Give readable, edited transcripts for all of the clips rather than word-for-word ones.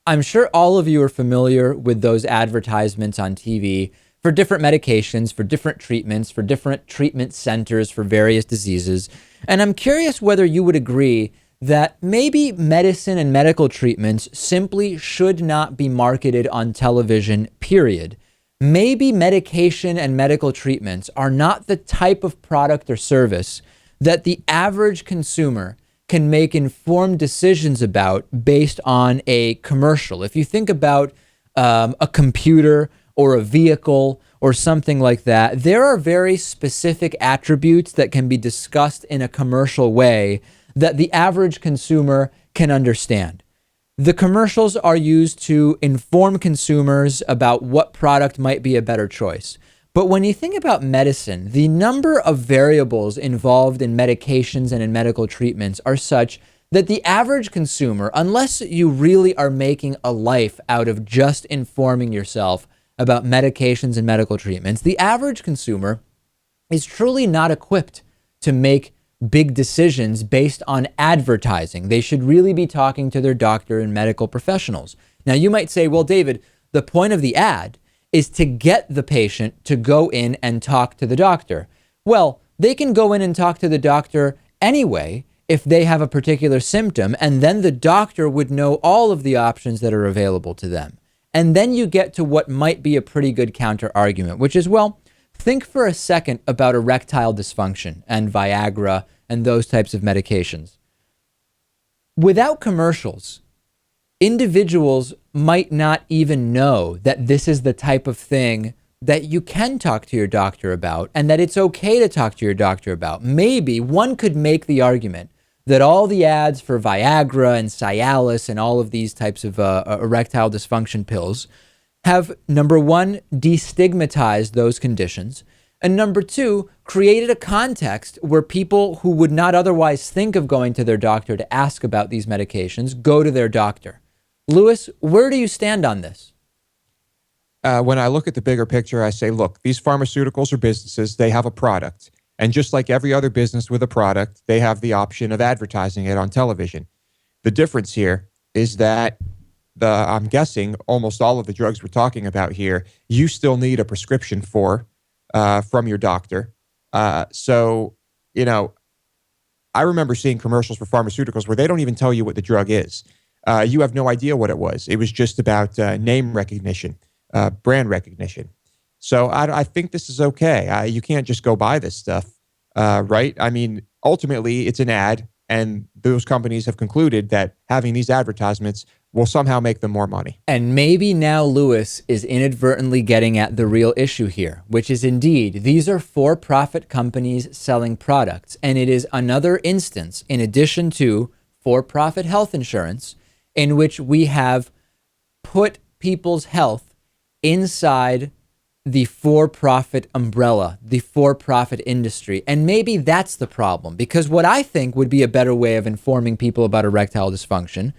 I'm sure all of you are familiar with those advertisements on TV for different medications, for different treatments, for different treatment centers for various diseases. And I'm curious whether you would agree that maybe medicine and medical treatments simply should not be marketed on television, period. Maybe medication and medical treatments are not the type of product or service that the average consumer can make informed decisions about based on a commercial. If you think about a computer or a vehicle or something like that, there are very specific attributes that can be discussed in a commercial way that the average consumer can understand. The commercials are used to inform consumers about what product might be a better choice. But when you think about medicine, the number of variables involved in medications and in medical treatments are such that the average consumer, unless you really are making a life out of just informing yourself about medications and medical treatments, the average consumer is truly not equipped to make big decisions based on advertising. They should really be talking to their doctor and medical professionals. Now, you might say, well, David, the point of the ad is to get the patient to go in and talk to the doctor. Well, they can go in and talk to the doctor anyway if they have a particular symptom, and then the doctor would know all of the options that are available to them. And then you get to what might be a pretty good counter argument, which is, well, think for a second about erectile dysfunction and Viagra and those types of medications. Without commercials, individuals might not even know that this is the type of thing that you can talk to your doctor about and that it's okay to talk to your doctor about. Maybe one could make the argument that all the ads for Viagra and Cialis and all of these types of erectile dysfunction pills have, number one, destigmatized those conditions, and number two, created a context where people who would not otherwise think of going to their doctor to ask about these medications go to their doctor. Lewis, where do you stand on this? When I look at the bigger picture, I say, look, these pharmaceuticals are businesses. They have a product. And just like every other business with a product, they have the option of advertising it on television. The difference here is that I'm guessing almost all of the drugs we're talking about here, you still need a prescription for from your doctor. So, I remember seeing commercials for pharmaceuticals where they don't even tell you what the drug is. You have no idea what it was. It was just about name recognition, brand recognition. So I think this is okay. You can't just go buy this stuff, right? I mean, ultimately, it's an ad, and those companies have concluded that having these advertisements will somehow make them more money. And maybe now Lewis is inadvertently getting at the real issue here, which is indeed, these are for-profit companies selling products. And it is another instance, in addition to for-profit health insurance, in which we have put people's health inside the for-profit umbrella, the for-profit industry. And maybe that's the problem, because what I think would be a better way of informing people about erectile dysfunction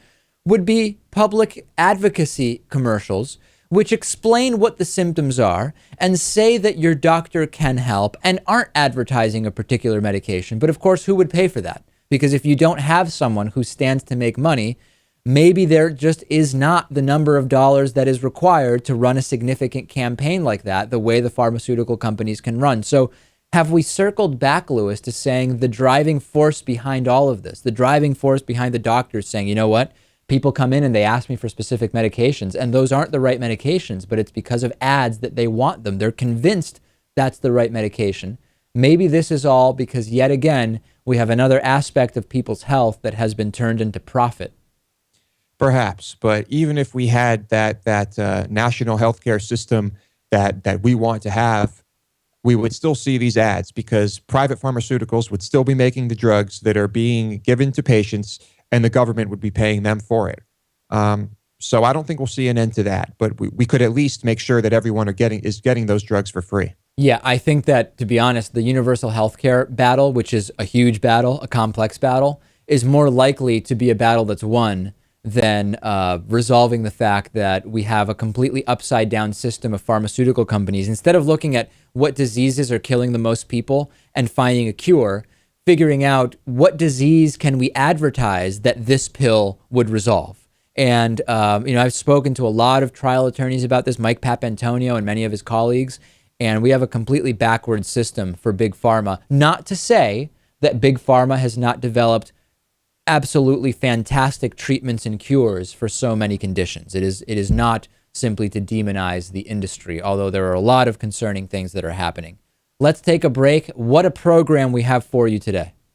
would be public advocacy commercials, which explain what the symptoms are and say that your doctor can help and aren't advertising a particular medication. But of course, who would pay for that? Because if you don't have someone who stands to make money, maybe there just is not the number of dollars that is required to run a significant campaign like that, the way the pharmaceutical companies can run. So have we circled back, Lewis, to saying the driving force behind all of this, the driving force behind the doctors saying, you know what, people come in and they ask me for specific medications, and those aren't the right medications, but it's because of ads that they want them. They're convinced that's the right medication. Maybe this is all because, yet again, we have another aspect of people's health that has been turned into profit. Perhaps, but even if we had that national healthcare system that we want to have, we would still see these ads because private pharmaceuticals would still be making the drugs that are being given to patients, and the government would be paying them for it. So I don't think we'll see an end to that, but we could at least make sure that everyone is getting those drugs for free. Yeah, I think that, to be honest, the universal healthcare battle, which is a huge battle, a complex battle, is more likely to be a battle that's won than resolving the fact that we have a completely upside down system of pharmaceutical companies. Instead of looking at what diseases are killing the most people and finding a cure, figuring out what disease can we advertise that this pill would resolve. And, I've spoken to a lot of trial attorneys about this, Mike Papantonio and many of his colleagues, and we have a completely backward system for Big Pharma. Not to say that Big Pharma has not developed absolutely fantastic treatments and cures for so many conditions. It is not simply to demonize the industry, although there are a lot of concerning things that are happening. Let's take a break. What a program we have for you today.